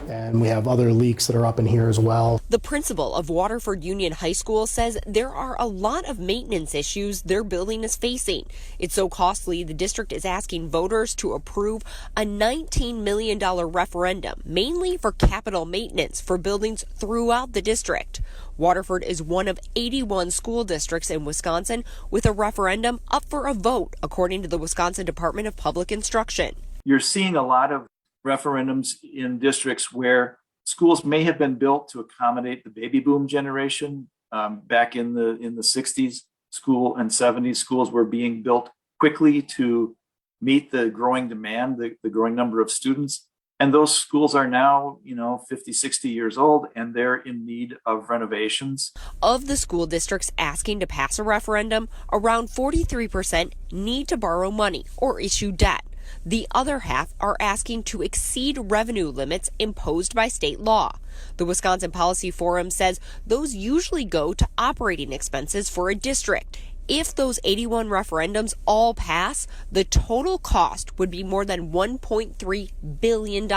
And we have other leaks that are up in here as well. The principal of Waterford Union High School says there are a lot of maintenance issues their building is facing. It's so costly, the district is asking voters to approve a $19 million referendum, mainly for capital maintenance for buildings throughout the district. Waterford is one of 81 school districts in Wisconsin with a referendum up for a vote, according to the Wisconsin Department of Public Instruction. You're seeing a lot of referendums in districts where schools may have been built to accommodate the baby boom generation. Back in the 60s, school and 70s, schools were being built quickly to meet the growing demand, the growing number of students. And those schools are now, 50, 60 years old, and they're in need of renovations. Of the school districts asking to pass a referendum, around 43% need to borrow money or issue debt. The other half are asking to exceed revenue limits imposed by state law. The Wisconsin Policy Forum says those usually go to operating expenses for a district. If those 81 referendums all pass, the total cost would be more than $1.3 billion.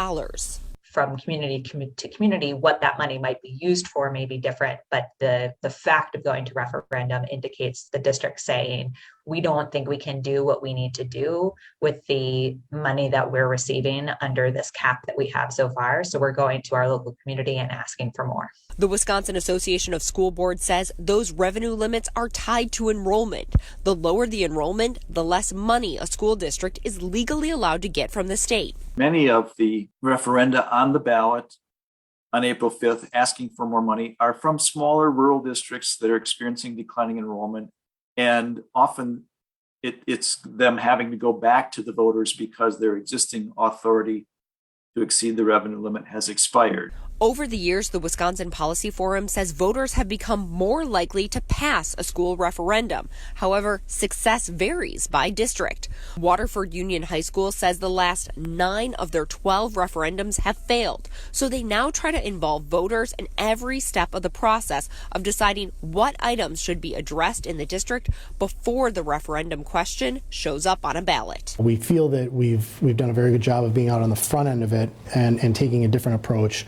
From community to community, what that money might be used for may be different, but the fact of going to referendum indicates the district saying, we don't think we can do what we need to do with the money that we're receiving under this cap that we have so far. So we're going to our local community and asking for more. The Wisconsin Association of School Boards says those revenue limits are tied to enrollment. The lower the enrollment, the less money a school district is legally allowed to get from the state. Many of the referenda on the ballot on April 5th asking for more money are from smaller rural districts that are experiencing declining enrollment. And often it's them having to go back to the voters because their existing authority to exceed the revenue limit has expired. Over the years, the Wisconsin Policy Forum says voters have become more likely to pass a school referendum. However, success varies by district. Waterford Union High School says the last 9 of their 12 referendums have failed. So they now try to involve voters in every step of the process of deciding what items should be addressed in the district before the referendum question shows up on a ballot. We feel that we've done a very good job of being out on the front end of it and taking a different approach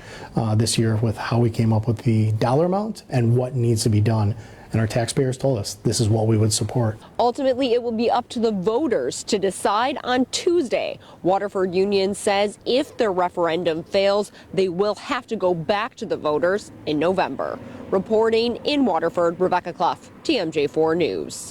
this year with how we came up with the dollar amount and what needs to be done. And our taxpayers told us this is what we would support. Ultimately, it will be up to the voters to decide on Tuesday. Waterford Union says if their referendum fails, they will have to go back to the voters in November. Reporting in Waterford, Rebecca Clough, TMJ4 News.